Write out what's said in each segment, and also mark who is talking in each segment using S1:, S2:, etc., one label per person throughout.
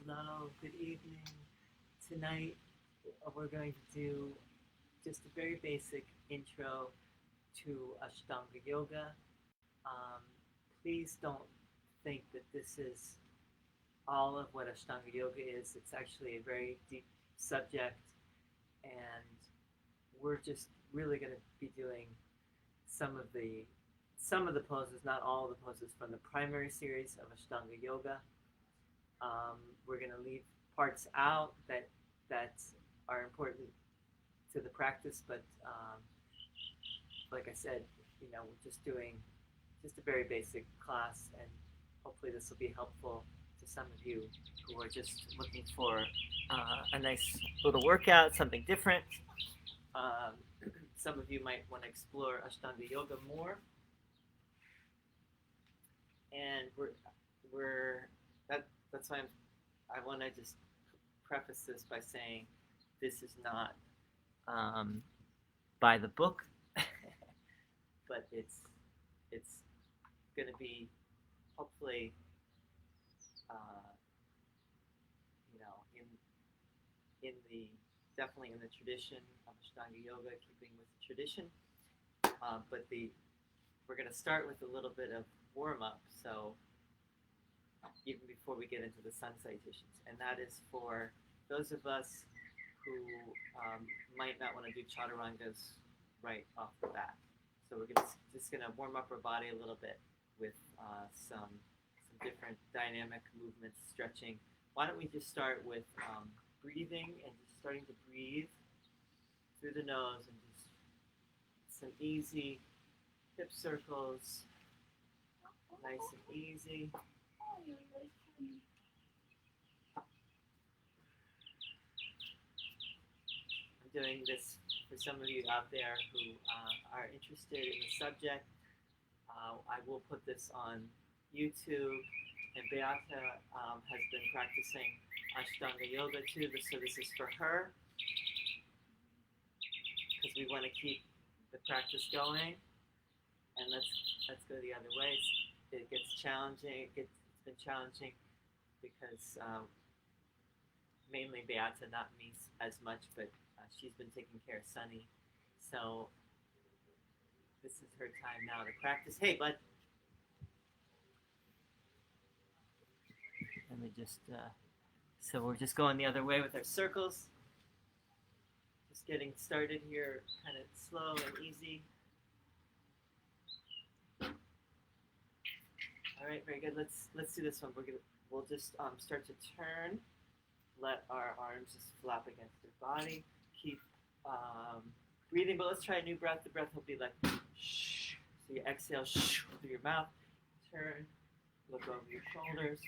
S1: Hello, good evening. Tonight we're going to do just a very basic intro to Ashtanga Yoga. Um, please don't think that this is all of what Ashtanga Yoga is. It's actually a very deep subject, and we're just really going to be doing some of the some of the poses, not all of the poses from the primary series of Ashtanga Yoga. Um, we're going to leave parts out that are important to the practice, but like I said, we're just doing just a very basic class, and hopefully this will be helpful to some of you who are just looking for a nice little workout, something different. Um, some of you might want to explore Ashtanga Yoga more, and that's why I want to just preface this by saying this is not by the book, but it's going to be hopefully uh, in the definitely in the tradition of Ashtanga Yoga, keeping with the tradition. But we're going to start with a little bit of warm up. So even before we get into the sun salutations, and that is for those of us who might not want to do chaturangas right off the bat. So we're just gonna warm up our body a little bit with some different dynamic movements, stretching. Why don't we just start with breathing and just starting to breathe through the nose and just some easy hip circles, nice and easy. I'm doing this for some of you out there who are interested in the subject. I will put this on YouTube, and Beata has been practicing Ashtanga Yoga too, so this is for her, because we want to keep the practice going. And let's go the other way. It gets challenging. It's been challenging because mainly Beata, not me as much, but she's been taking care of Sunny. So this is her time now to practice. Hey, bud. Let me just, so we're just going the other way with our circles. Just getting started here, kind of slow and easy. All right, very good. Let's do this one. We'll just start to turn. Let our arms just flap against your body. Keep breathing, but let's try a new breath. The breath will be like shh. So you exhale shh through your mouth. Turn. Look over your shoulders.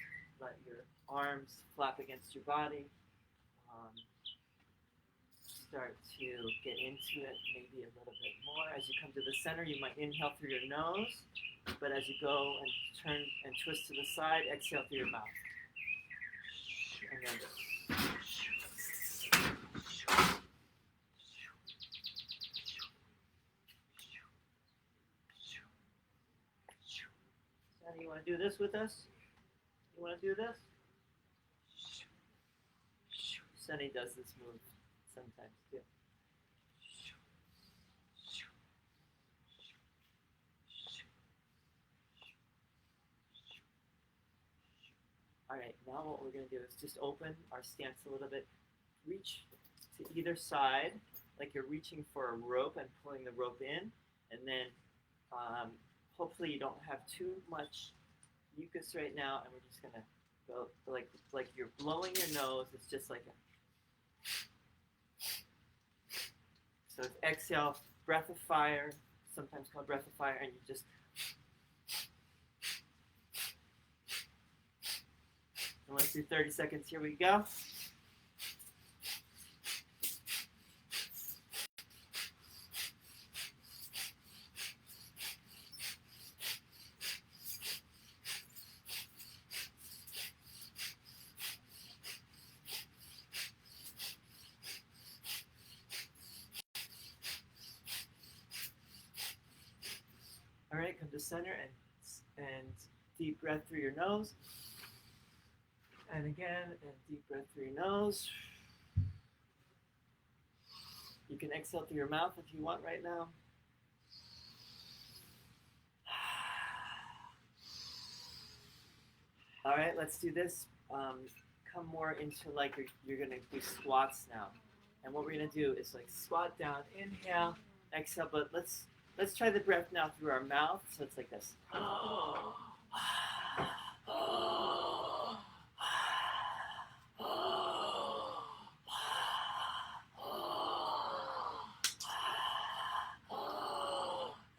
S1: Let your arms flap against your body. Start to get into it maybe a little bit more. As you come to the center, you might inhale through your nose, but as you go and turn and twist to the side, exhale through your mouth. And then Sandy, you want to do this with us? You want to do this? Sunny does this move sometimes too. All right, now what we're going to do is just open our stance a little bit. Reach to either side, like you're reaching for a rope and pulling the rope in. And then hopefully you don't have too much mucus right now. And we're just going to go like you're blowing your nose. It's just like a... So it's exhale, breath of fire, sometimes called breath of fire, and you just... And let's do 30 seconds. Here we go. All right, come to center and deep breath through your nose. And again, and deep breath through your nose. You can exhale through your mouth if you want right now. All right, let's do this. Come more into like you're gonna do squats now. And what we're gonna do is like squat down, inhale, exhale, but let's try the breath now through our mouth. So it's like this.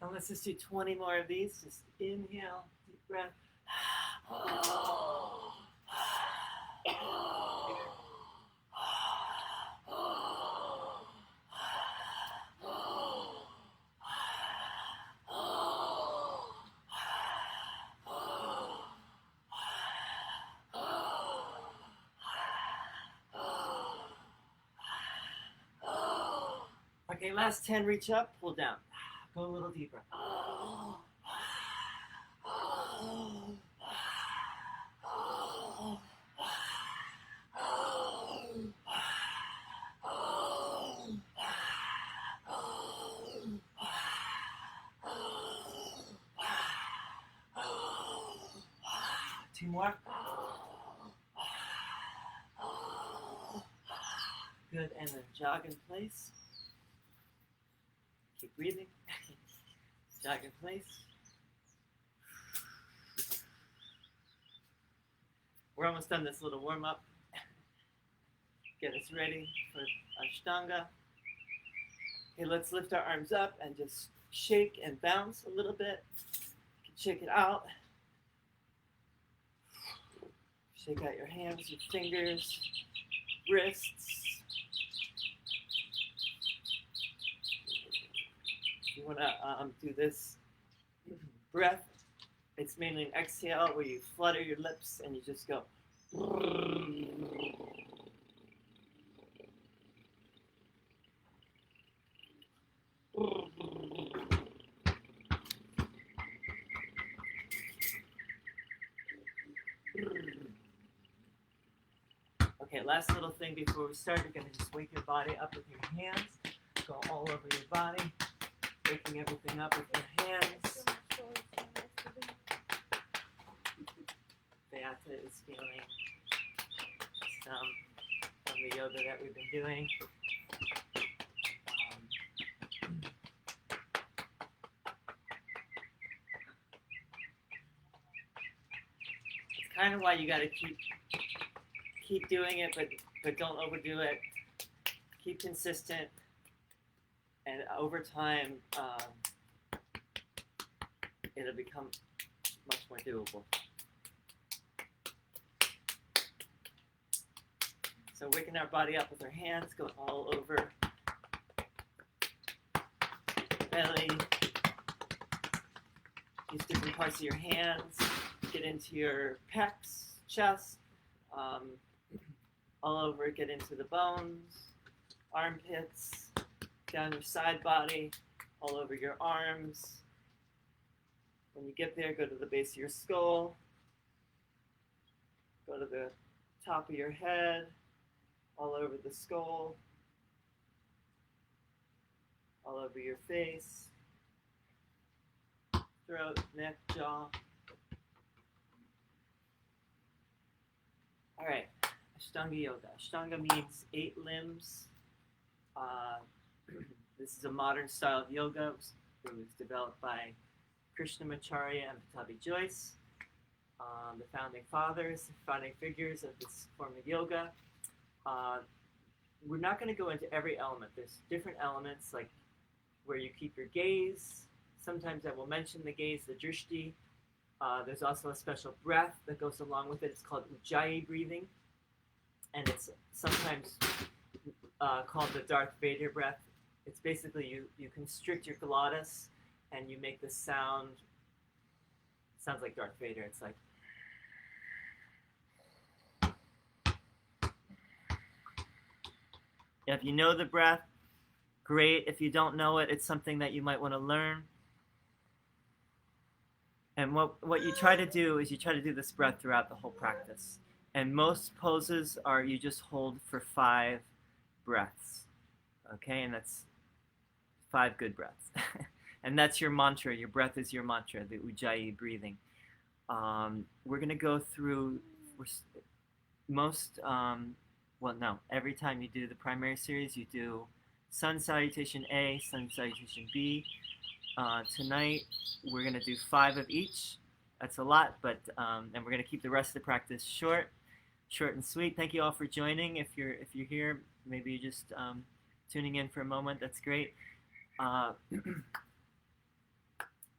S1: And let's just do 20 more of these. Just inhale, deep breath. Okay, last 10, reach up, pull down. Go a little deeper. Two more. Good, and then jog in place. Keep breathing. Jog in place. We're almost done this little warm up. Get us ready for Ashtanga. Okay, let's lift our arms up and just shake and bounce a little bit. You can shake it out. Shake out your hands, your fingers, wrists. You want to do this breath. It's mainly an exhale where you flutter your lips and you just go. Okay, last little thing before we start, you're going to just wake your body up with your hands. Go all over your body. Waking everything up with your hands. Beata is feeling some from the yoga that we've been doing. It's kind of why you got to keep doing it, but don't overdo it. Keep consistent. And over time, it'll become much more doable. So waking our body up with our hands, going all over belly. Use different parts of your hands. Get into your pecs, chest, all over. Get into the bones, armpits. Down your side body, all over your arms. When you get there, go to the base of your skull. Go to the top of your head, all over the skull, all over your face, throat, neck, jaw. All right, Ashtanga Yoga. Ashtanga means 8 limbs. This is a modern style of yoga. It was developed by Krishnamacharya and Pattabhi Jois, the founding fathers, founding figures of this form of yoga. We're not going to go into every element. There's different elements, like where you keep your gaze. Sometimes I will mention the gaze, the drishti. There's also a special breath that goes along with it. It's called Ujjayi breathing, and it's sometimes called the Darth Vader breath. It's basically you constrict your glottis and you make this sound. It sounds like Darth Vader. It's like. If you know the breath, great. If you don't know it, it's something that you might want to learn. And what you try to do is you try to do this breath throughout the whole practice. And most poses are you just hold for 5 breaths. Okay, and that's 5 good breaths. And that's your mantra. Your breath is your mantra, the Ujjayi breathing. We're going to go through every time you do the primary series, you do sun salutation A, sun salutation B. Tonight, we're going to do 5 of each. That's a lot, but and we're going to keep the rest of the practice short and sweet. Thank you all for joining. If you're here, maybe you're just tuning in for a moment. That's great.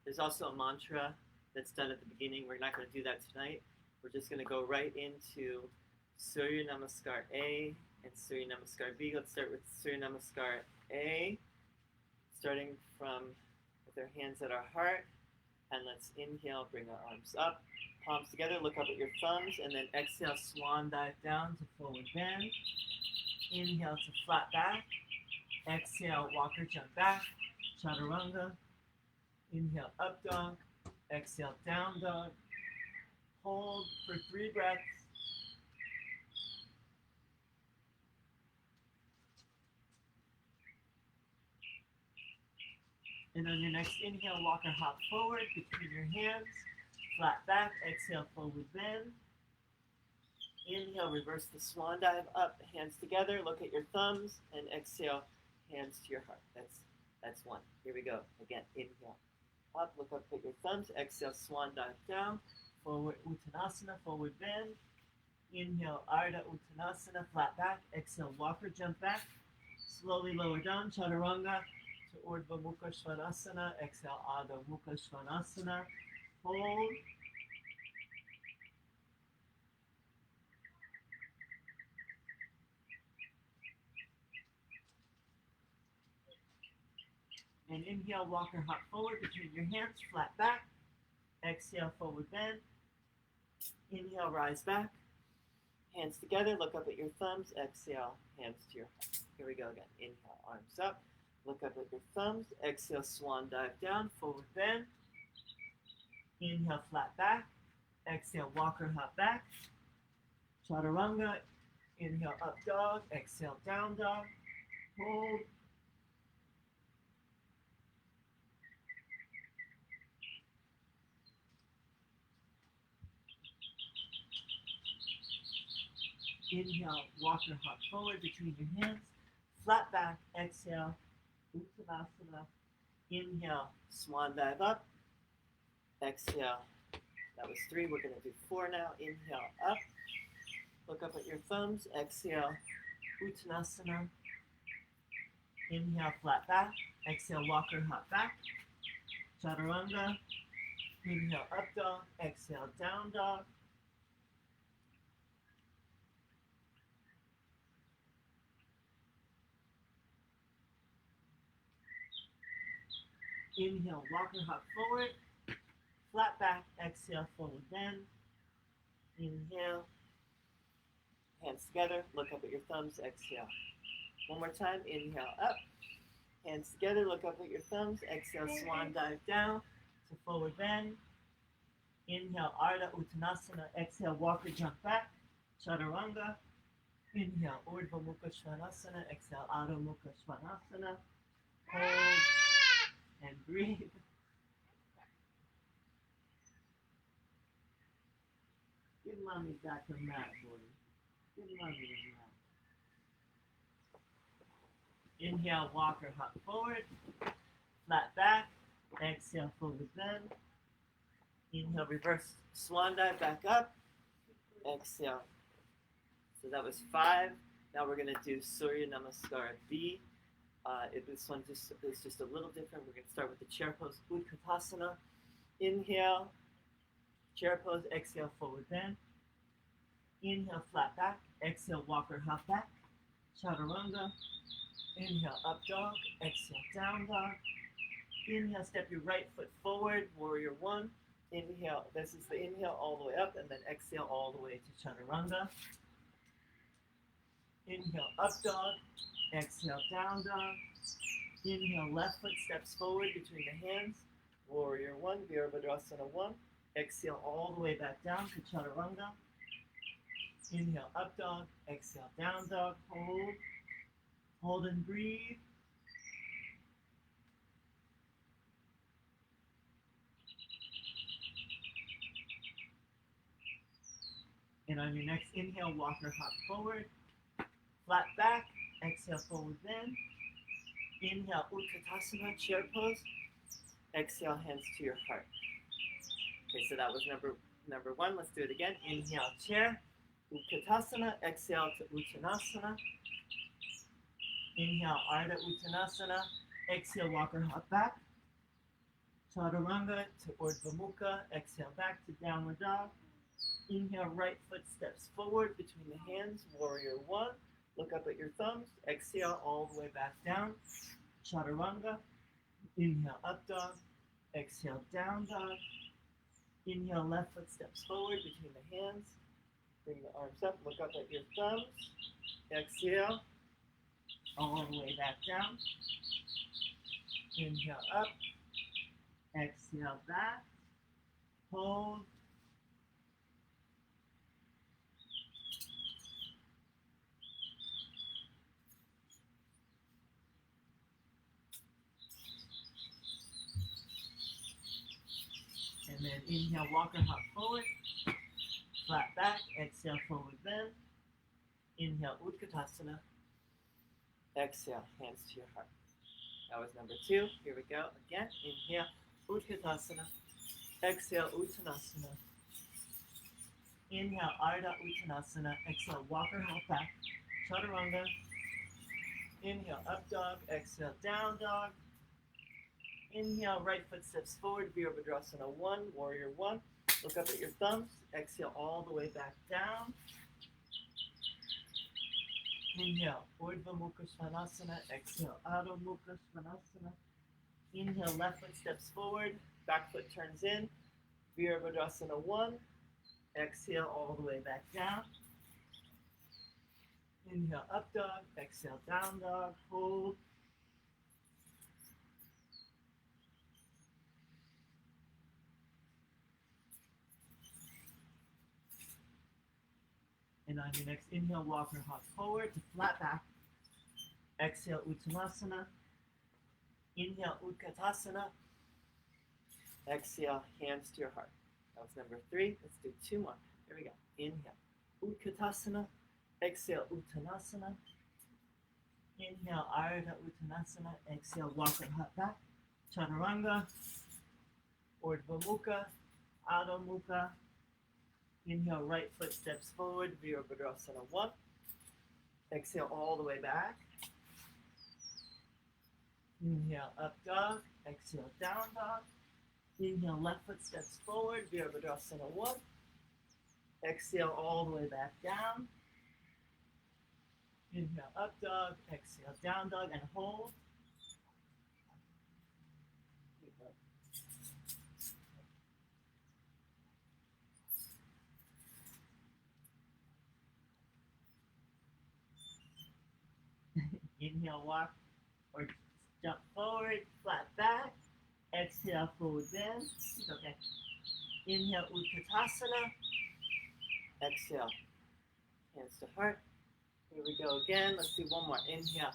S1: There's also a mantra that's done at the beginning. We're not going to do that tonight. We're just going to go right into Surya Namaskar A and Surya Namaskar B. Let's start with Surya Namaskar A, starting from with our hands at our heart. And let's inhale, bring our arms up, palms together, look up at your thumbs, and then exhale, swan dive down to forward bend. Inhale to flat back. Exhale, walker jump back, chaturanga. Inhale, up dog. Exhale, down dog. Hold for 3 breaths. And on your next inhale, walker hop forward between your hands. Flat back, exhale, forward bend. Inhale, reverse the swan dive up, hands together, look at your thumbs, and exhale, hands to your heart. That's 1. Here we go. Again, inhale. Up, look up at your thumbs, exhale, swan dive down, forward Uttanasana, forward bend. Inhale, Ardha Uttanasana, flat back, exhale, walker jump back, slowly lower down, chaturanga, to Urdhva Mukha Svanasana, exhale, Adho Mukha Svanasana, hold. And inhale, walker hop forward between your hands, flat back. Exhale, forward bend. Inhale, rise back. Hands together, look up at your thumbs. Exhale, hands to your heart. Here we go again. Inhale, arms up. Look up at your thumbs. Exhale, swan dive down, forward bend. Inhale, flat back. Exhale, walker hop back. Chaturanga. Inhale, up dog. Exhale, down dog. Hold. Inhale, walker hop forward between your hands. Flat back, exhale, Uttanasana. Inhale, swan dive up. Exhale, that was 3. We're going to do 4 now. Inhale, up. Look up at your thumbs. Exhale, Uttanasana. Inhale, flat back. Exhale, walker hop back. Chaturanga. Inhale, up dog. Exhale, down dog. Inhale, walker hop forward. Flat back, exhale, forward bend. Inhale. Hands together, look up at your thumbs, exhale. One more time, inhale, up. Hands together, look up at your thumbs, exhale, swan dive down to forward bend. Inhale, Ardha Uttanasana, exhale, walker jump back, chaturanga. Inhale, Urdhva Mukha Svanasana, exhale, Adho Mukha Svanasana. Hold and breathe. Give mommy back her mat, boy. Give mommy the mat. Inhale, walker hop forward. Flat back. Exhale, forward bend. Inhale, reverse swan dive back up. Exhale. So that was 5. Now we're going to do Surya Namaskar B. This one is just a little different. We're going to start with the chair pose, Utkatasana. Inhale, chair pose, exhale, forward bend. Inhale, flat back. Exhale, walker hop back. Chaturanga. Inhale, up dog. Exhale, down dog. Inhale, step your right foot forward, warrior 1. Inhale, this is the inhale all the way up, and then exhale all the way to chaturanga. Inhale, up dog. Exhale, down dog. Inhale, left foot steps forward between the hands. Warrior 1, Virabhadrasana 1. Exhale all the way back down to chaturanga. Inhale, up dog. Exhale, down dog. Hold. Hold and breathe. And on your next inhale, walk or hop forward. Flat back. Exhale, forward bend. Inhale, Utkatasana, chair pose. Exhale, hands to your heart. Okay, so that was number one. Let's do it again. Inhale, chair. Utkatasana. Exhale to Uttanasana. Inhale, Ardha Uttanasana. Exhale, walk or hop back. Chaturanga to Urdhva Mukha. Exhale, back to downward dog. Inhale, right foot steps forward between the hands. Warrior one. Look up at your thumbs. Exhale, all the way back down. Chaturanga. Inhale, up dog. Exhale, down dog. Inhale, left foot steps forward between the hands. Bring the arms up. Look up at your thumbs. Exhale, all the way back down. Inhale, up. Exhale, back. Hold. And then inhale, walk or hop forward. Flat back. Exhale, forward bend. Inhale, Utkatasana. Exhale, hands to your heart. That was number two. Here we go. Again, inhale, Utkatasana. Exhale, Uttanasana. Inhale, Ardha Uttanasana. Exhale, walk or hop back. Chaturanga. Inhale, up dog. Exhale, down dog. Inhale, right foot steps forward. Virabhadrasana 1, warrior 1. Look up at your thumbs. Exhale, all the way back down. Inhale, Urdhva Mukha Svanasana. Exhale, Adho Mukha Svanasana. Inhale, left foot steps forward. Back foot turns in. Virabhadrasana 1. Exhale, all the way back down. Inhale, up dog. Exhale, down dog. Hold. And on your next inhale, walk or hop forward to flat back. Exhale, Uttanasana. Inhale, Utkatasana. Exhale, hands to your heart. That was number three. Let's do two more. Here we go. Inhale, Utkatasana. Exhale, Uttanasana. Inhale, Ardha Uttanasana. Exhale, walk or hop back. Chaturanga. Urdhva Mukha. Adho Mukha. Inhale, right foot steps forward, Virabhadrasana 1. Exhale, all the way back. Inhale, up dog. Exhale, down dog. Inhale, left foot steps forward, Virabhadrasana 1. Exhale, all the way back down. Inhale, up dog. Exhale, down dog, and hold. Inhale, walk or jump forward, flat back. Exhale, forward bend. Okay. Inhale, Utkatasana. Exhale, hands to heart. Here we go again. Let's do one more. Inhale,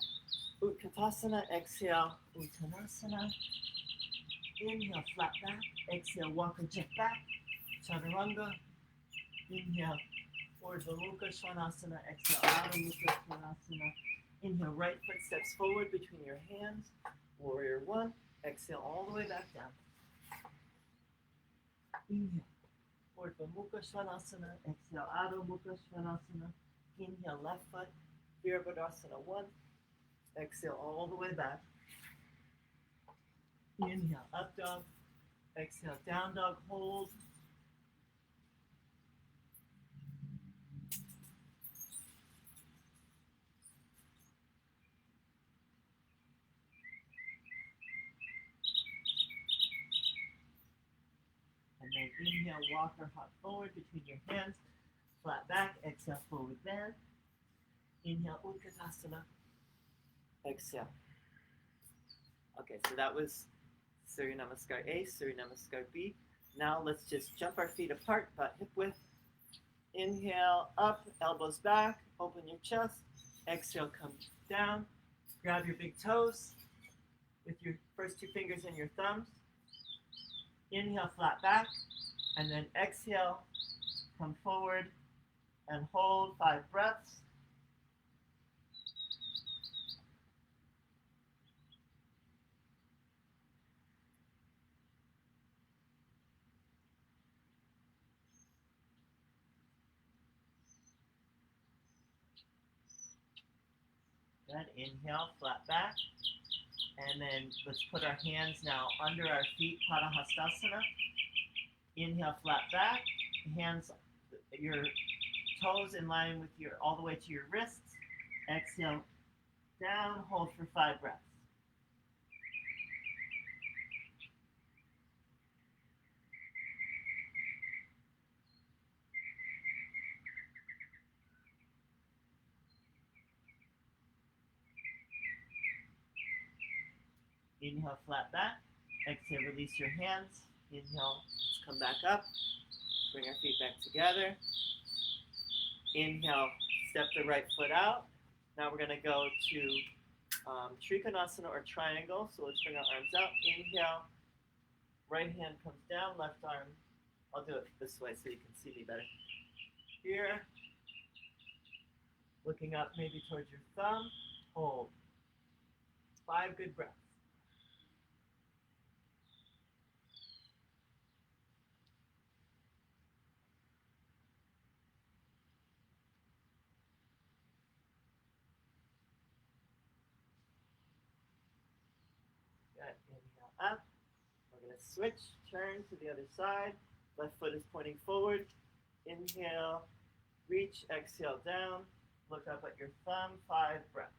S1: Utkatasana. Exhale, Uttanasana. Inhale, flat back. Exhale, walk or jump back. Chaturanga. Inhale, Urdhva Mukha Svanasana. Exhale, Adho Mukha Svanasana. Inhale, right foot steps forward between your hands. Warrior 1. Exhale, all the way back down. Inhale, Urdhva Mukha Svanasana. Exhale, Adho Mukha Svanasana. Inhale, left foot. Virabhadrasana 1. Exhale, all the way back. Inhale, up dog. Exhale, down dog. Hold. And then inhale, walk or hop forward between your hands. Flat back. Exhale, forward bend. Inhale, Utkatasana. Exhale. Okay, so that was Surya Namaskar A, Surya Namaskar B. Now let's just jump our feet apart, butt hip width. Inhale, up, elbows back, open your chest. Exhale, come down. Grab your big toes with your first two fingers and your thumbs. Inhale, flat back, and then exhale, come forward and hold 5 breaths. Good. Inhale, flat back. And then let's put our hands now under our feet, Padahastasana. Inhale, flat back. Hands, your toes in line with your, all the way to your wrists. Exhale, down, hold for 5 breaths. Inhale, flat back. Exhale, release your hands. Inhale, let's come back up. Bring our feet back together. Inhale, step the right foot out. Now we're going to go to Trikonasana or triangle. So let's bring our arms out. Inhale, right hand comes down, left arm. I'll do it this way so you can see me better. Here, looking up maybe towards your thumb. Hold. 5 good breaths. Good. Inhale up. We're going to switch, turn to the other side. Left foot is pointing forward. Inhale, reach, exhale down. Look up at your thumb, 5 breaths.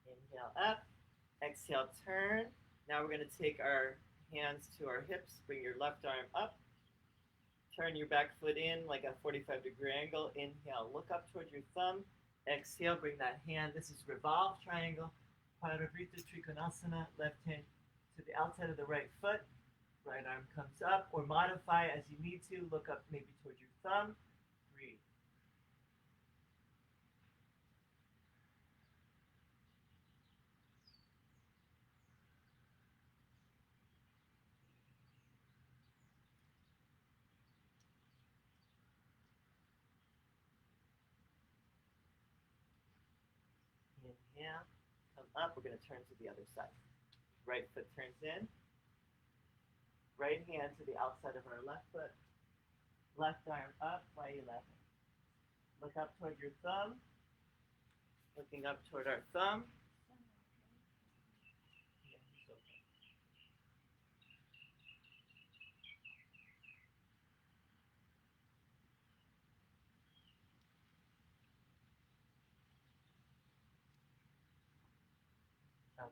S1: Inhale up, exhale, turn. Now we're going to take our hands to our hips. Bring your left arm up. Turn your back foot in like a 45-degree angle. Inhale, look up towards your thumb. Exhale, bring that hand. This is revolve triangle. Parivrita Trikonasana. Left hand to the outside of the right foot. Right arm comes up, or modify as you need to. Look up maybe towards your thumb. Breathe. Inhale, come up. We're going to turn to the other side. Right foot turns in. Right hand to the outside of our left foot. Left arm up, right 11. Look up toward your thumb. Looking up toward our thumb.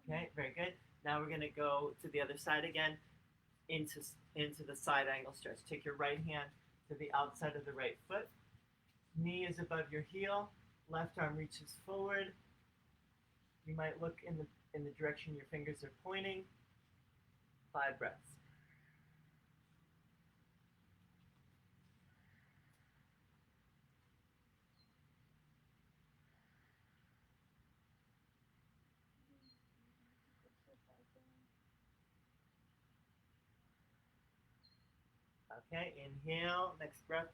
S1: Okay, very good. Now we're going to go to the other side again, into the side angle stretch. Take your right hand to the outside of the right foot. Knee is above your heel. Left arm reaches forward. You might look in the direction your fingers are pointing. 5 breaths. Okay, inhale. Next breath.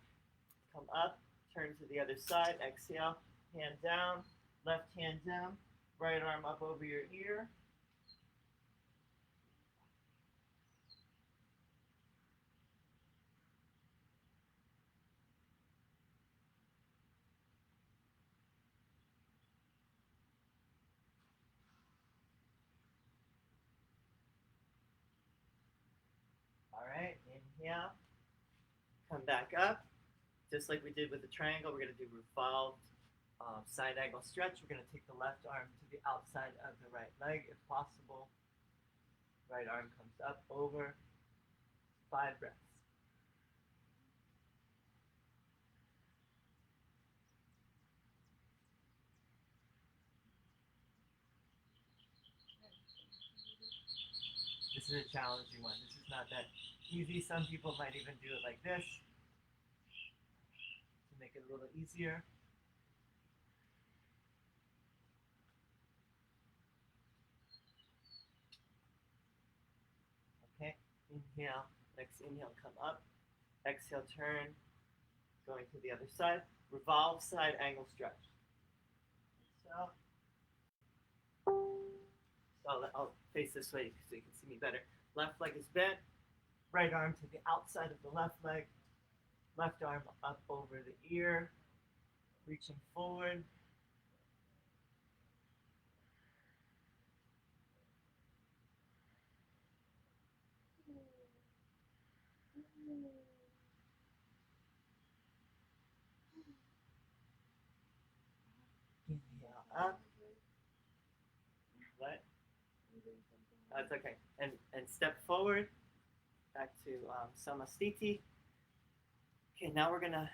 S1: Come up. Turn to the other side. Exhale. Hand down. Left hand down. Right arm up over your ear. All right, inhale. Come back up. Just like we did with the triangle, we're going to do revolved side angle stretch. We're going to take the left arm to the outside of the right leg if possible. Right arm comes up over. 5 breaths. is a challenging one. This is not that easy. Some people might even do it like this to make it a little easier. Okay, inhale. Next inhale, come up. Exhale, turn. Going to the other side. Revolve side angle stretch. So I'll face this way so you can see me better. Left leg is bent. Right arm to the outside of the left leg. Left arm up over the ear. Reaching forward. Inhale up. What? That's okay. And step forward. Back to Samastiti. Okay, now we're gonna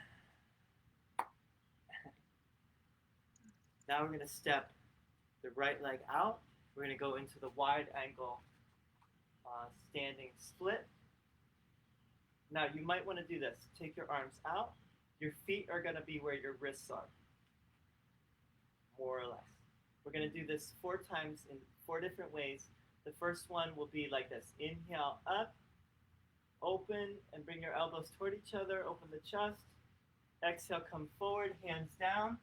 S1: step the right leg out. We're gonna go into the wide angle standing split. Now you might want to do this. Take your arms out. Your feet are gonna be where your wrists are, more or less. We're gonna do this 4 times in 4 different ways. The first one will be like this. Inhale up, open, and bring your elbows toward each other. Open the chest. Exhale, come forward, hands down,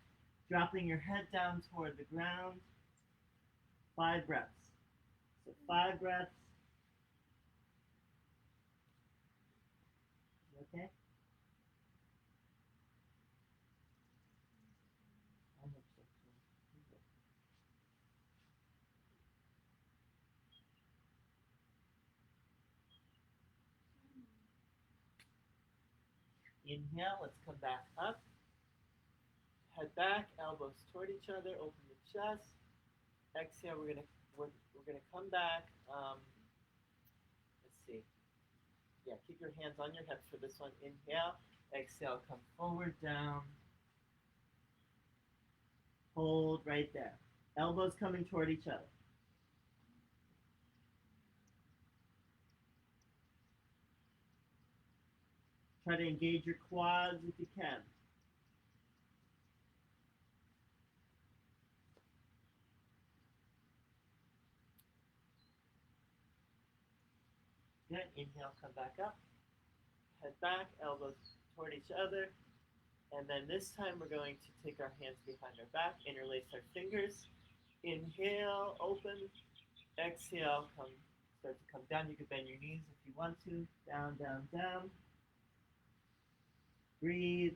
S1: dropping your head down toward the ground. 5 breaths. So 5 breaths. Okay? I hope so too. Inhale, let's come back up. Head back, elbows toward each other, open the chest. Exhale, we're gonna come back. Let's see. Yeah, keep your hands on your hips for this one. Inhale, exhale, come forward, down. Hold right there. Elbows coming toward each other. Try to engage your quads if you can. Good. Inhale, come back up. Head back, elbows toward each other. And then this time we're going to take our hands behind our back, interlace our fingers. Inhale, open. Exhale, start to come down. You can bend your knees if you want to. Down, down, down. Breathe.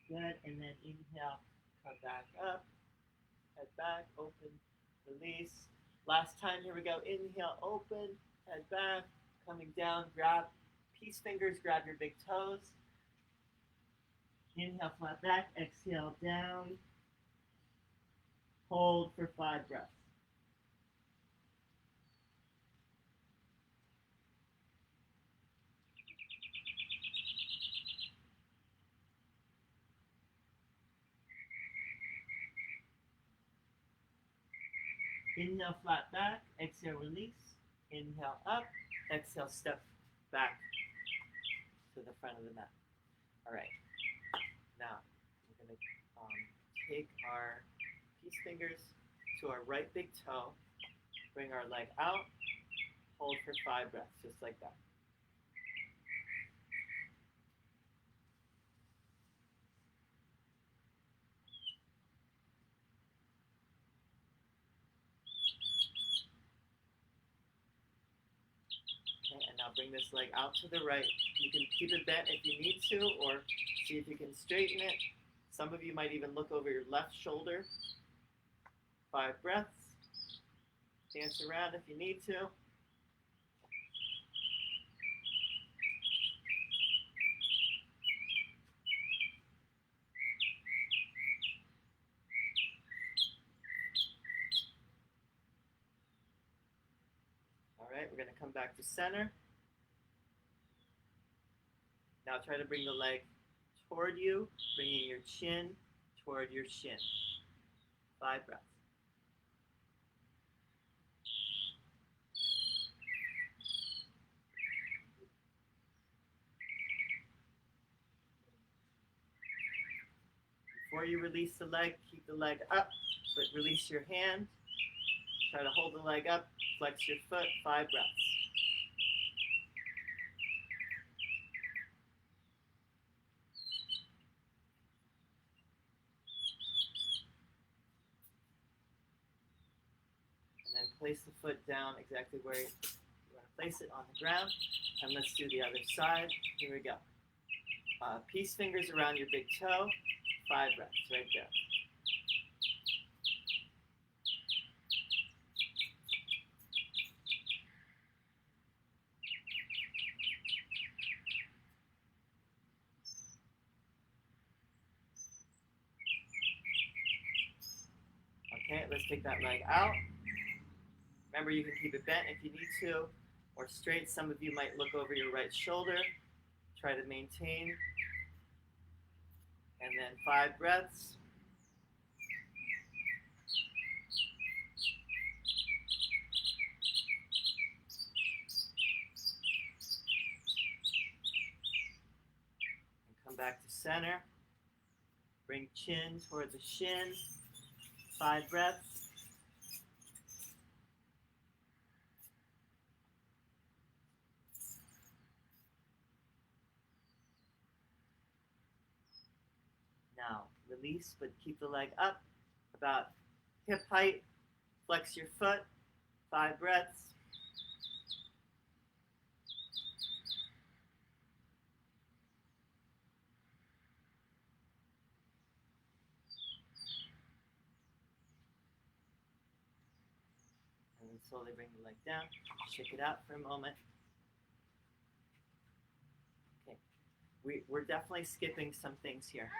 S1: Good. And then inhale, come back up. Head back, open, release. Last time, here we go. Inhale, open, head back, coming down, grab peace fingers, grab your big toes. Inhale, flat back, exhale, down. Hold for 5 breaths. Inhale, flat back, exhale, release. Inhale, up, exhale, step back to the front of the mat. All right, now we're going to take our peace fingers to our right big toe, bring our leg out, hold for 5 breaths, just like that. And now bring this leg out to the right. You can keep it bent if you need to, or see if you can straighten it. Some of you might even look over your left shoulder. 5 breaths. Dance around if you need to. We're going to come back to center. Now try to bring the leg toward you, bringing your chin toward your shin. 5 breaths. Before you release the leg, keep the leg up, but release your hand. Try to hold the leg up, flex your foot, 5 breaths. And then place the foot down exactly where you want to place it on the ground. And let's do the other side. Here we go. Peace fingers around your big toe, 5 breaths right there. Okay, let's take that leg out. Remember, you can keep it bent if you need to, or straight. Some of you might look over your right shoulder. Try to maintain. And then 5 breaths. And come back to center. Bring chin towards the shin. 5 breaths. Now, release, but keep the leg up, about hip height. Flex your foot, 5 breaths. And then slowly bring the leg down, shake it out for a moment. Okay, we're definitely skipping some things here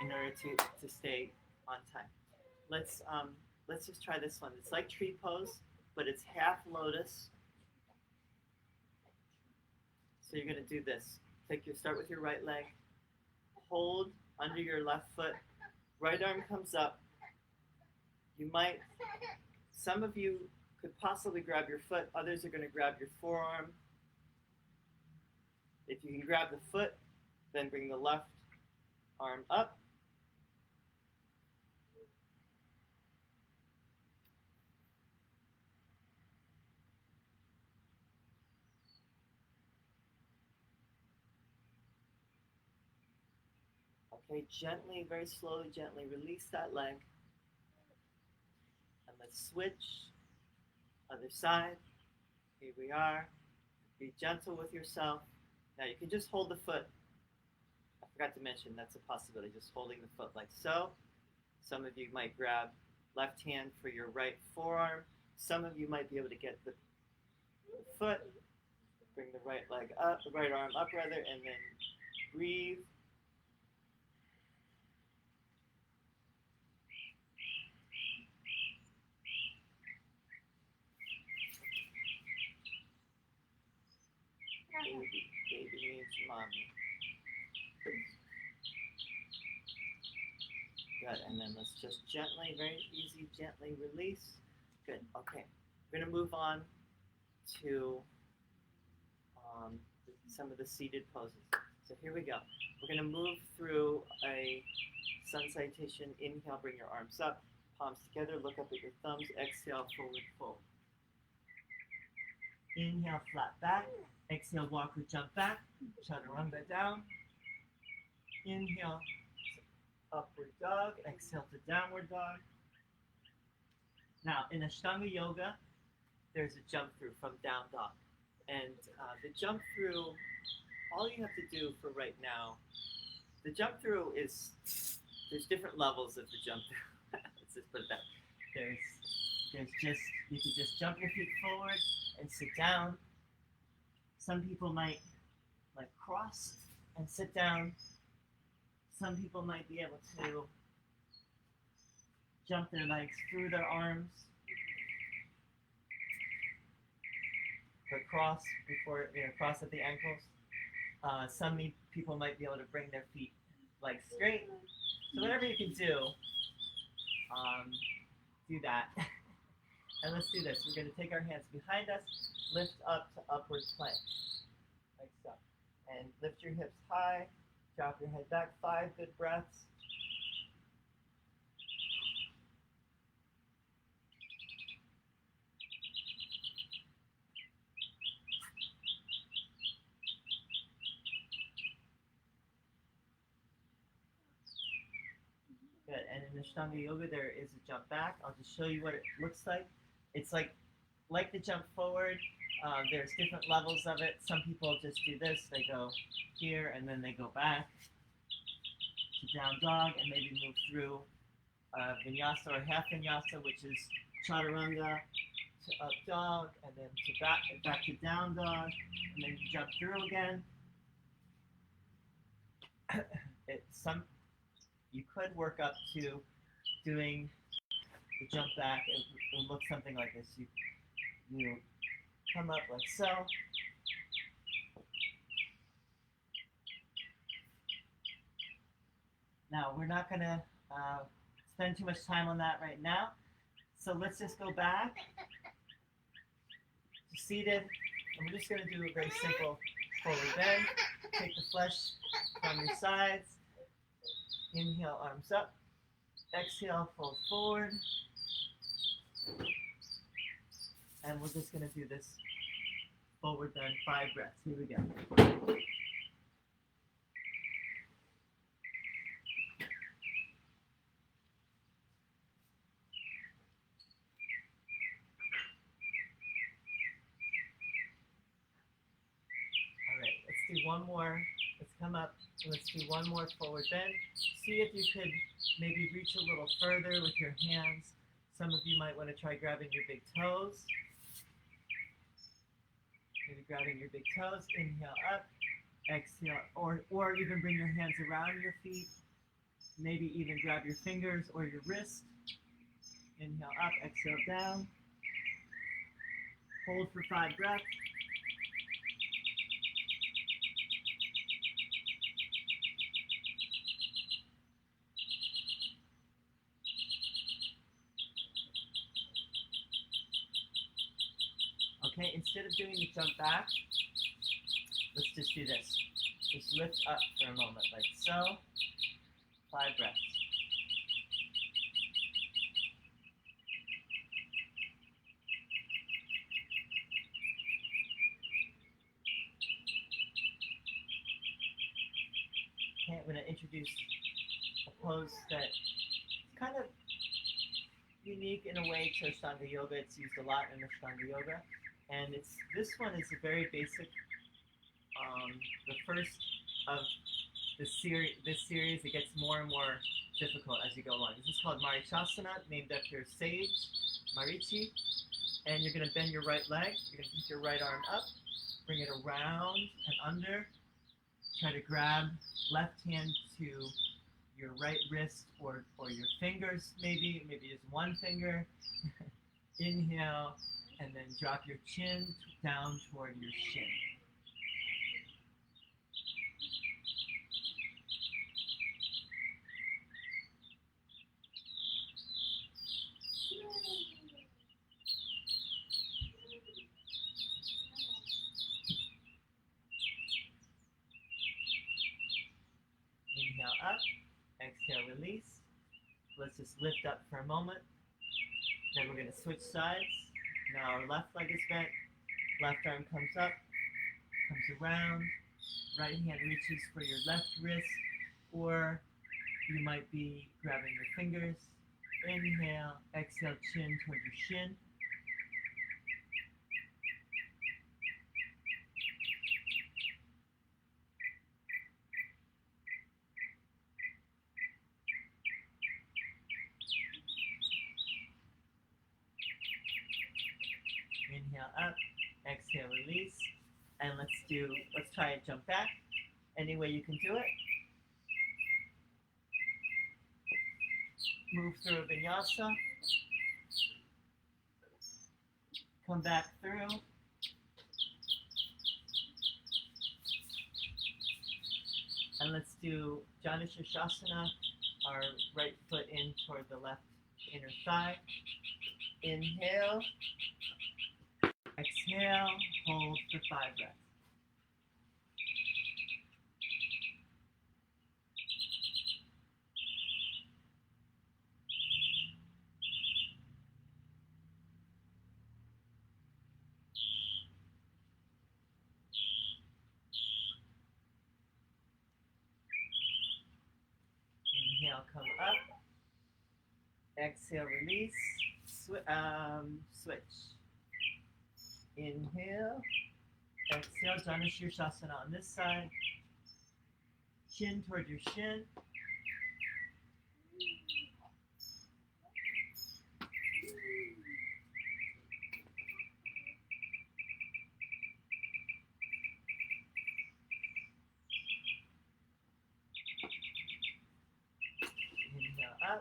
S1: in order to stay on time. Let's just try this one. It's like tree pose, but it's half lotus. So you're going to do this. Start with your right leg. Hold under your left foot. Right arm comes up. Some of you could possibly grab your foot. Others are going to grab your forearm. If you can grab the foot, then bring the left arm up. Okay, gently, very slowly, gently release that leg. And let's switch. Other side. Here we are. Be gentle with yourself. Now you can just hold the foot. I forgot to mention that's a possibility, just holding the foot like so. Some of you might grab left hand for your right forearm. Some of you might be able to get the foot, bring the right leg up, the right arm up rather, and then breathe. Baby means mommy. Good, and then let's just gently, very easy, gently release. Good, okay. We're going to move on to some of the seated poses. So here we go. We're going to move through a sun salutation. Inhale, bring your arms up, palms together, look up at your thumbs. Exhale, forward fold. Inhale, flat back. Exhale, walk or jump back. Chaturanga down. Inhale, upward dog. Exhale to downward dog. Now, in Ashtanga yoga, there's a jump through from down dog. And the jump through, all you have to do for right now, the jump through is, there's different levels of the jump through. Let's just put it that way. You can just jump your feet forward and sit down. Some people might like cross and sit down. Some people might be able to jump their legs through their arms. the cross before, cross at the ankles. Some people might be able to bring their feet like straight. So whatever you can do that. And let's do this. We're going to take our hands behind us, lift up to upward plank, like so. And lift your hips high, drop your head back, 5 good breaths. Good. And in Ashtanga yoga, there is a jump back. I'll just show you what it looks like. It's like the jump forward. There's different levels of it. Some people just do this. They go here and then they go back to down dog and maybe move through vinyasa or half vinyasa, which is chaturanga, to up dog, and then to back to down dog, and then you jump through again. You could work up to doing the jump back. It would look something like this. You come up like so. Now, we're not going to spend too much time on that right now. So let's just go back to seated. And we're just going to do a very simple forward bend. Take the flesh from your sides. Inhale, arms up. Exhale, fold forward. And we're just going to do this forward bend, 5 breaths. Here we go. One more. Let's come up and let's do one more forward bend. See if you could maybe reach a little further with your hands. Some of you might want to try grabbing your big toes. Maybe grabbing your big toes. Inhale up. Exhale. Or even bring your hands around your feet. Maybe even grab your fingers or your wrist. Inhale up. Exhale down. Hold for 5 breaths. Okay, instead of doing the jump back, let's just do this. Just lift up for a moment, like so. 5 breaths. Okay, I'm going to introduce a pose that's kind of unique in a way to Ashtanga yoga. It's used a lot in Ashtanga yoga. And this one is a very basic, the first of this series, it gets more and more difficult as you go along. This is called Marichasana, named after sage, Marichi. And you're going to bend your right leg. You're going to keep your right arm up, bring it around and under. Try to grab left hand to your right wrist or your fingers, maybe just one finger. Inhale. And then drop your chin down toward your shin. Inhale up, exhale, release. Let's just lift up for a moment. Then we're going to switch sides. Now our left leg is bent, left arm comes up, comes around, right hand reaches for your left wrist, or you might be grabbing your fingers. Inhale, exhale, chin toward your shin. Inhale up, exhale, release, and let's try a jump back. Any way you can do it. Move through a vinyasa. Come back through. And let's do Janu Shirshasana, our right foot in toward the left inner thigh. Inhale, exhale, hold for 5 breaths. Inhale, come up. Exhale, release. Switch. Inhale. Exhale, Janu Shirshasana on this side. Chin toward your shin. Inhale up.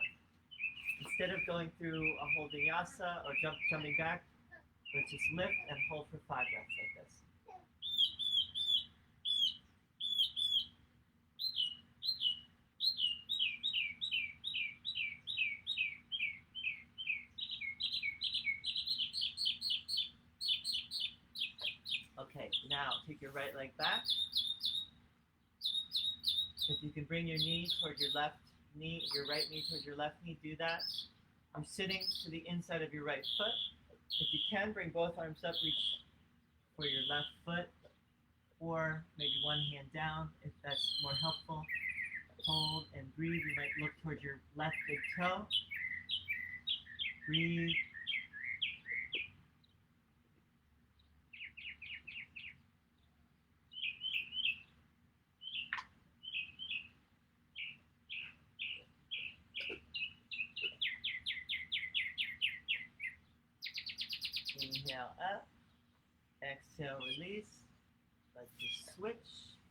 S1: Instead of going through a whole vinyasa or jumping back, let's just lift and hold for 5 breaths like this. Okay, now take your right leg back. If you can bring your knee toward your left knee, your right knee toward your left knee, do that. You're sitting to the inside of your right foot. If you can, bring both arms up, reach for your left foot, or maybe one hand down if that's more helpful. Hold and breathe. You might look toward your left big toe. Breathe. Inhale up, exhale, release. Let's just switch.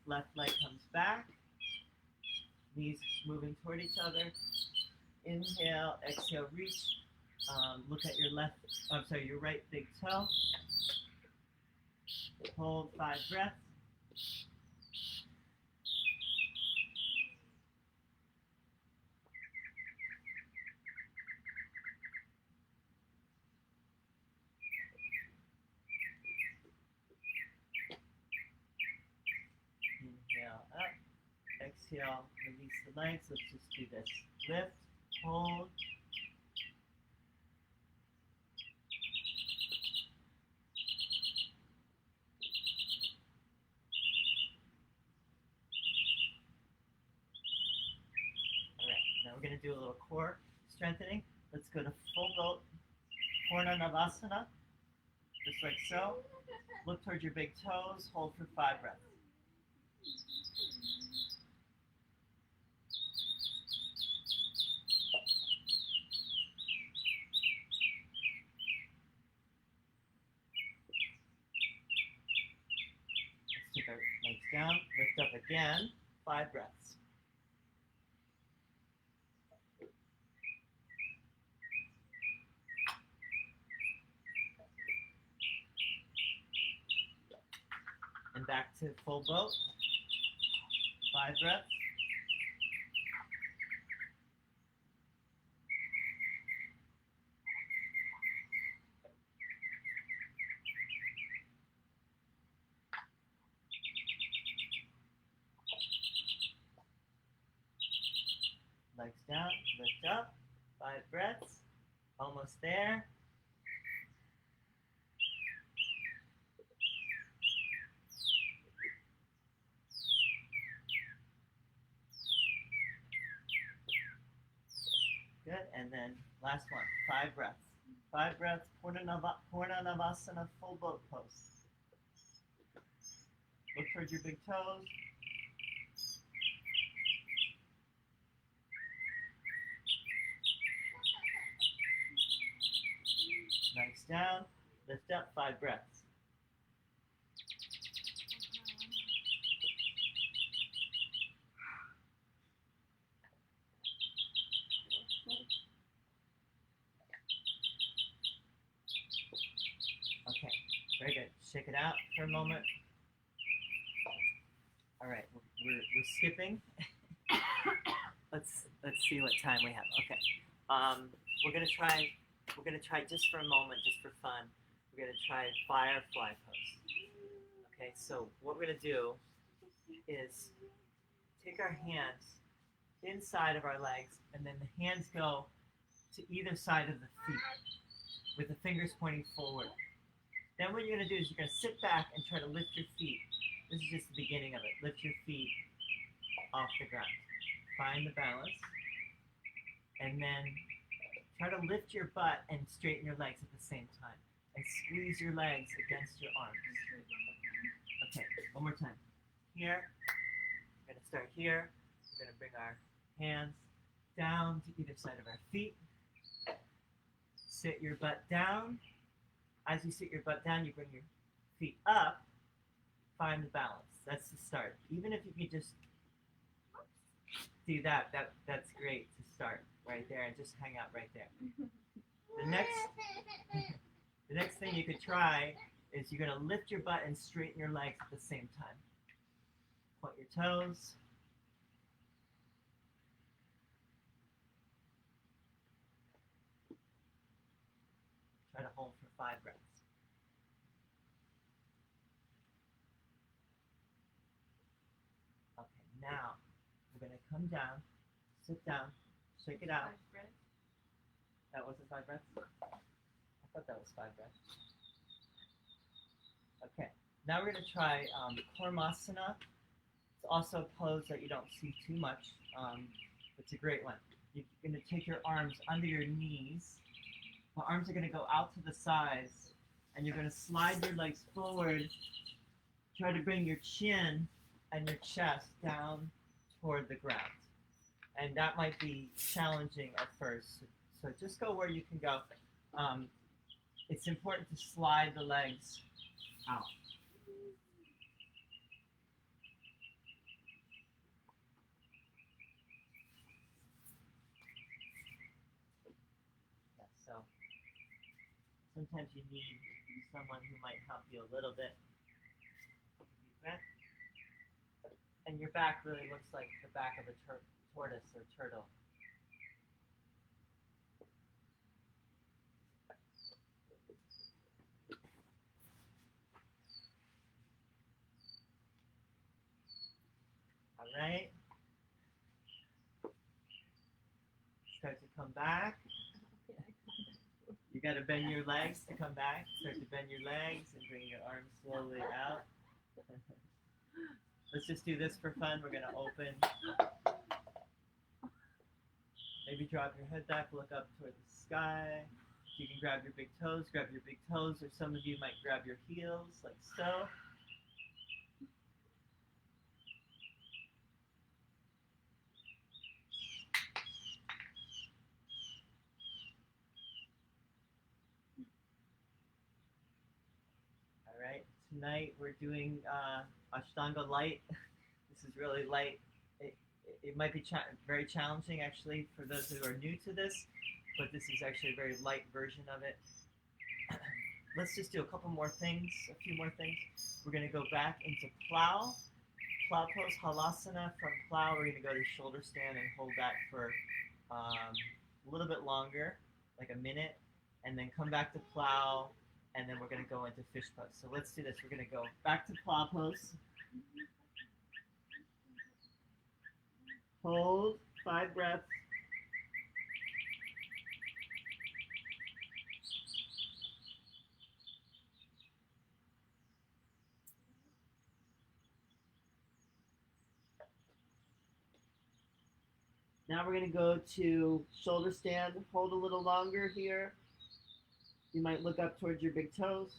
S1: Left leg comes back. Knees moving toward each other. Inhale, exhale, reach. Look at your right big toe. Hold 5 breaths. Exhale, release the legs. Let's just do this. Lift, hold. All right, now we're going to do a little core strengthening. Let's go to full boat, Purna Navasana, just like so. Look towards your big toes, hold for 5 breaths. Take our legs down, lift up again, 5 breaths. And back to full boat, 5 breaths. Legs down, lift up, 5 breaths, almost there. Good, and then last one, 5 breaths. 5 breaths, Purna Navasana, full boat pose. Look towards your big toes. Legs down, lift up, 5 breaths. Okay, very good. Shake it out for a moment. All right, we're skipping. let's see what time we have. Okay. We're gonna try just for a moment, just for fun. We're gonna try firefly pose. Okay. So what we're gonna do is take our hands inside of our legs, and then the hands go to either side of the feet, with the fingers pointing forward. Then what you're gonna do is you're gonna sit back and try to lift your feet. This is just the beginning of it. Lift your feet off the ground. Find the balance. And then try to lift your butt and straighten your legs at the same time. And squeeze your legs against your arms. Okay, one more time. Here. We're going to start here. We're going to bring our hands down to either side of our feet. Sit your butt down. As you sit your butt down, you bring your feet up. Find the balance. That's the start. Even if you can just do that, that's great to start right there and just hang out right there. The next thing you could try is you're going to lift your butt and straighten your legs at the same time. Point your toes. Try to hold for 5 breaths. Okay, now we're going to come down, sit down, shake it out.
S2: 5 breaths.
S1: That wasn't 5 breaths? I thought that was 5 breaths. Okay, now we're going to try Kormasana. It's also a pose that you don't see too much. It's a great one. You're going to take your arms under your knees. The arms are going to go out to the sides, and you're going to slide your legs forward. Try to bring your chin and your chest down toward the ground. And that might be challenging at first. So just go where you can go. It's important to slide the legs out. Yeah, so sometimes you need someone who might help you a little bit. And your back really looks like the back of a tortoise or turtle. All right. Start to come back. You got to bend your legs to come back. Start to bend your legs and bring your arms slowly out. Let's just do this for fun. We're going to open. Maybe drop your head back, look up toward the sky. You can grab your big toes, or some of you might grab your heels, like so. All right, tonight we're doing Ashtanga light. This is really light. It might be very challenging, actually, for those who are new to this, but this is actually a very light version of it. Let's just do a couple more things, a few more things. We're going to go back into plow pose, halasana. From plow, we're going to go to shoulder stand and hold that for a little bit longer, like a minute, and then come back to plow, and then we're going to go into fish pose. So let's do this. We're going to go back to plow pose. Hold 5 breaths. Now we're going to go to shoulder stand. Hold a little longer here. You might look up towards your big toes.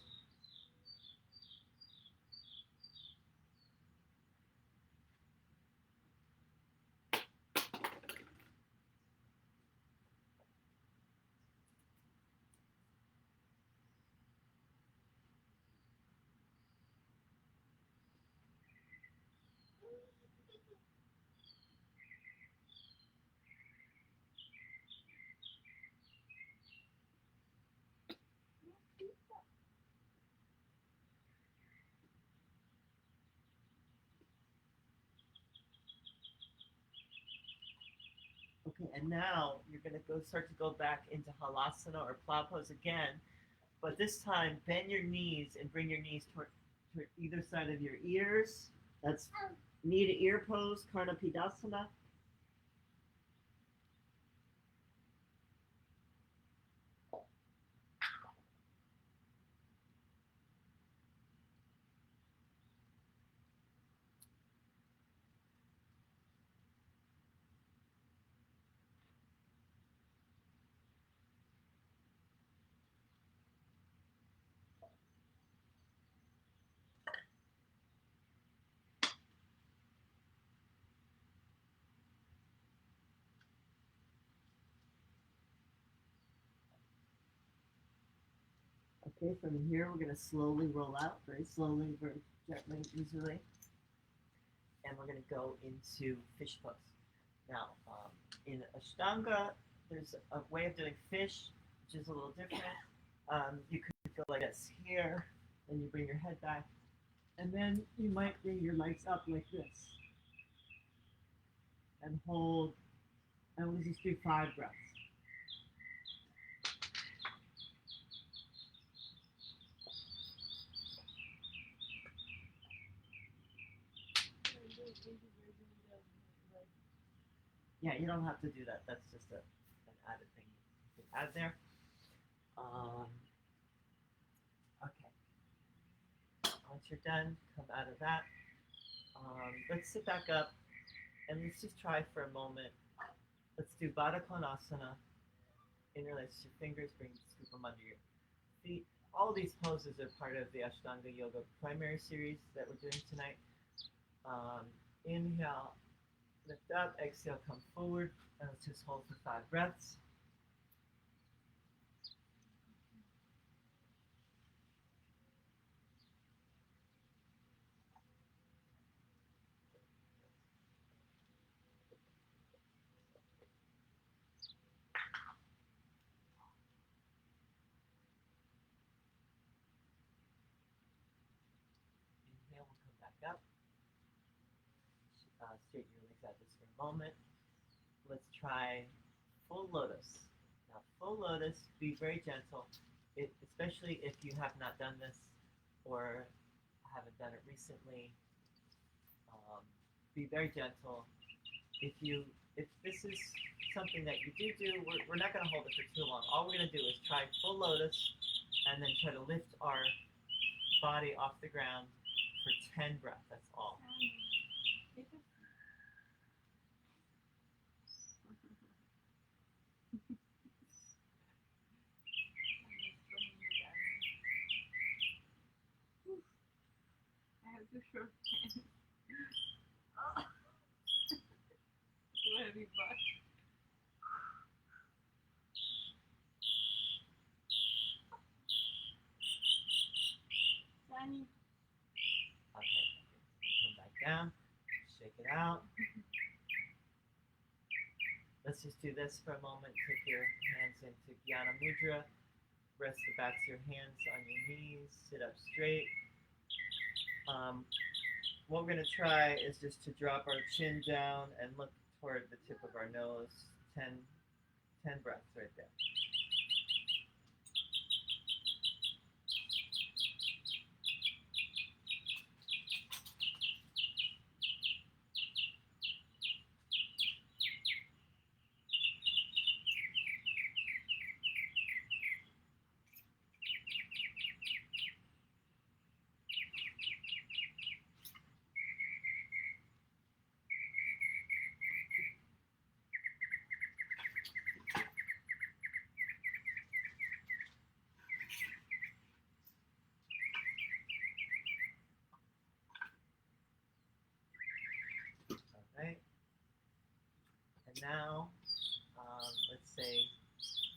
S1: Okay, and now you're going to start to go back into halasana or plow pose again, but this time bend your knees and bring your knees toward either side of your ears. That's knee to ear pose, karnapidasana. Okay, from here we're going to slowly roll out, very slowly, very gently, easily, and we're going to go into fish pose. Now, in Ashtanga, there's a way of doing fish, which is a little different. You could go like this here, then you bring your head back, and then you might bring your legs up like this, and hold, and we'll just do 5 breaths. Yeah, you don't have to do that. That's just an added thing you can add there. Okay. Once you're done, come out of that. Let's sit back up and let's just try for a moment. Let's do Baddha Konasana. Interlace your fingers, scoop them under your feet. All these poses are part of the Ashtanga Yoga primary series that we're doing tonight. Inhale, lift up, exhale, come forward, and let's just hold for 5 breaths. Inhale, we'll come back up. Straighten your legs out just for a moment. Let's try full lotus. Now, full lotus, be very gentle, especially if you have not done this or haven't done it recently. Be very gentle. If this is something that you do, we're not going to hold it for too long. All we're going to do is try full lotus and then try to lift our body off the ground for 10 breaths. That's all.
S2: I have to short hands. Oh. Very bad. Sunny.
S1: Okay. Come back down. Shake it out. Let's just do this for a moment. Take your hands into Jnana Mudra. Rest the backs of your hands on your knees. Sit up straight. What we're going to try is just to drop our chin down and look toward the tip of our nose. 10 breaths right there. Right? And now, let's say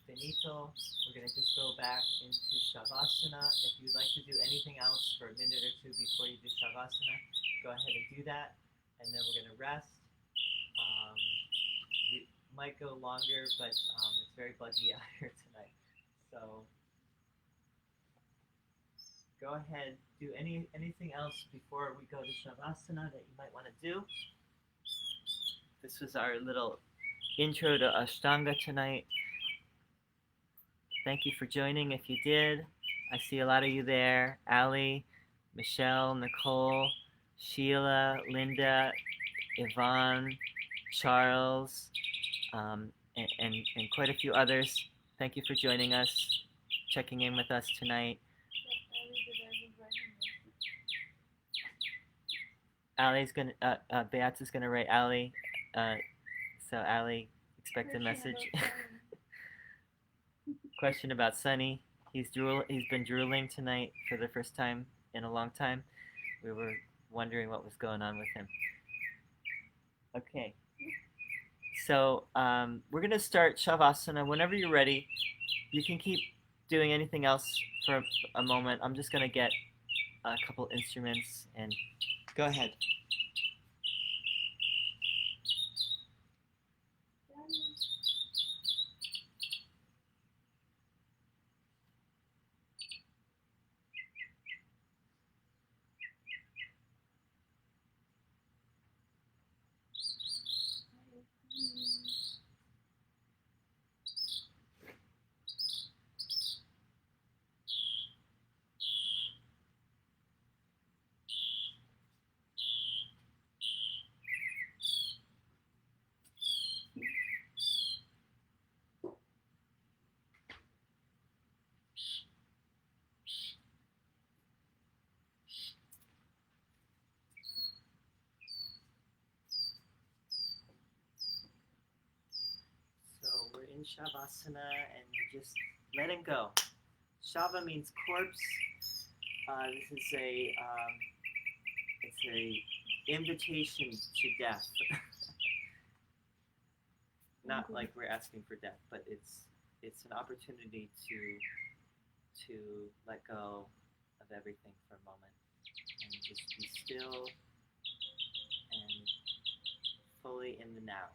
S1: finito. We're going to just go back into Shavasana. If you'd like to do anything else for a minute or two before you do Shavasana, go ahead and do that. And then we're going to rest. We might go longer, but it's very buggy out here tonight. So go ahead, do anything else before we go to Shavasana that you might want to do. This was our little intro to Ashtanga tonight. Thank you for joining if you did. I see a lot of you there. Ali, Michelle, Nicole, Sheila, Linda, Yvonne, Charles, and quite a few others. Thank you for joining us, checking in with us tonight. Ali's gonna, Beats is gonna write Ali, so Ali, expect a message. Question about Sunny. He's been drooling tonight for the first time in a long time. We were wondering what was going on with him. Okay. So we're gonna start Shavasana. Whenever you're ready, you can keep doing anything else for a moment. I'm just gonna get a couple instruments and go ahead. So we're in Shavasana and we're just letting go. Shava means corpse. This is it's a invitation to death. Not like we're asking for death, but it's an opportunity to let go of everything for a moment and just be still and fully in the now.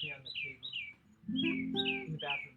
S1: Be on the table. In the bathroom,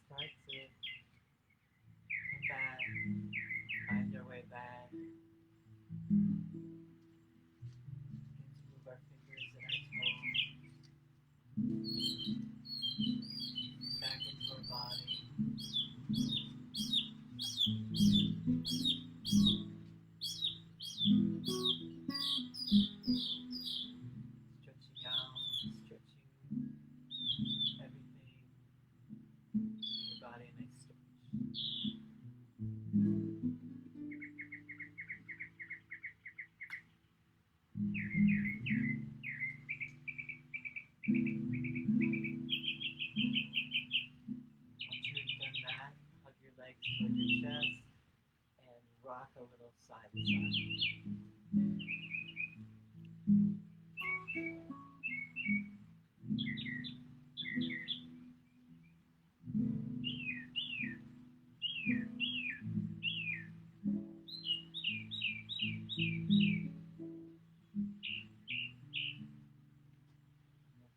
S1: Start to come back, find your way back. Begin to move our fingers and our toes back into our body. Stretching out, stretching everything in your body, a nice stretch. Once you've done that, hug your legs toward your chest and rock a little side to side.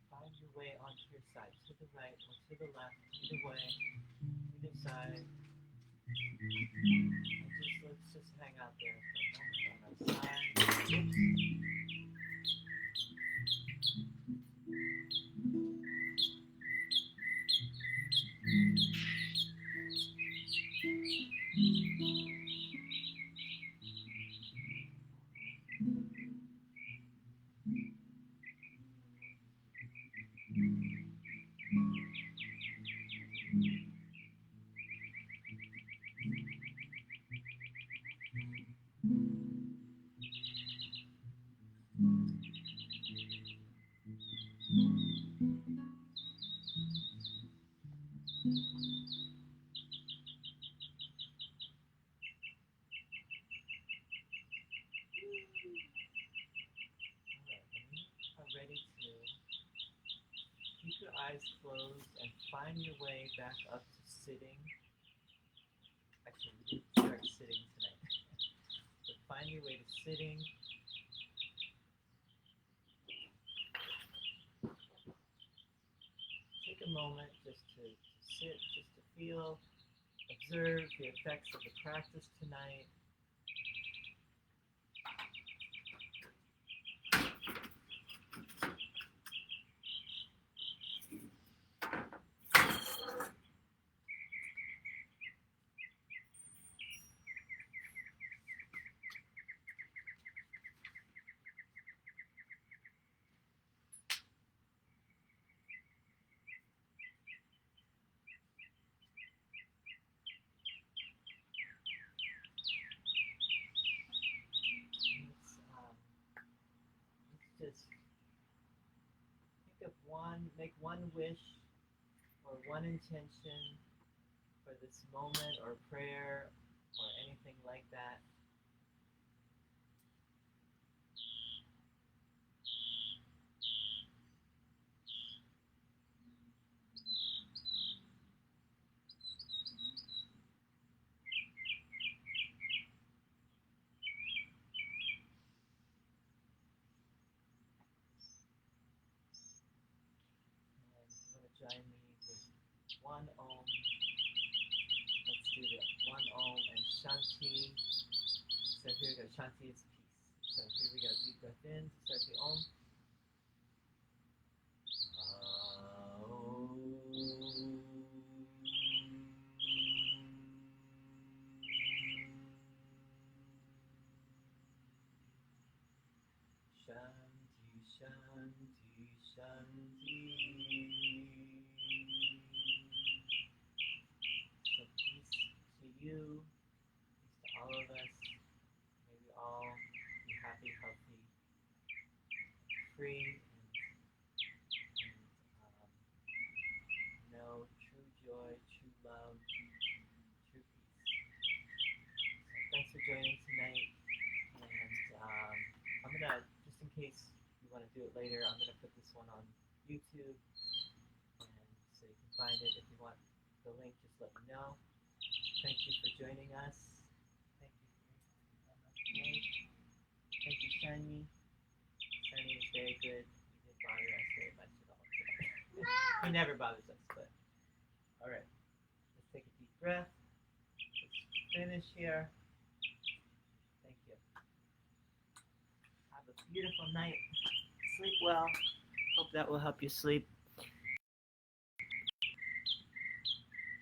S1: Find your way onto your side, to the right or to the left, either way, either side. And let's just hang out there for a moment on our side. Oops. Ready to keep your eyes closed and find your way back up to sitting. Actually, we didn't start sitting tonight. But find your way to sitting. Take a moment just to sit, just to feel, observe the effects of the practice tonight. Let's just think of make one wish or one intention for this moment or prayer or anything like that. Join me with one Om. Let's do the one Om and Shanti. So here we go. Shanti is peace. So here we go. Deep breath in to start the Om. So peace to you, peace to all of us. May we all be happy, healthy, free, and know true joy, true love, true peace. So thanks for joining tonight. And I'm gonna, just in case you want to do it later, I'm gonna put this one on YouTube, and so you can find it. If you want the link, just let me know. Thank you for joining us. Thank you. Thank you, Shiny. Shiny is very good. He didn't bother us very much at all today. He never bothers us, but all right. Let's take a deep breath. Let's finish here. Thank you. Have a beautiful night. Sleep well. Hope that will help you sleep.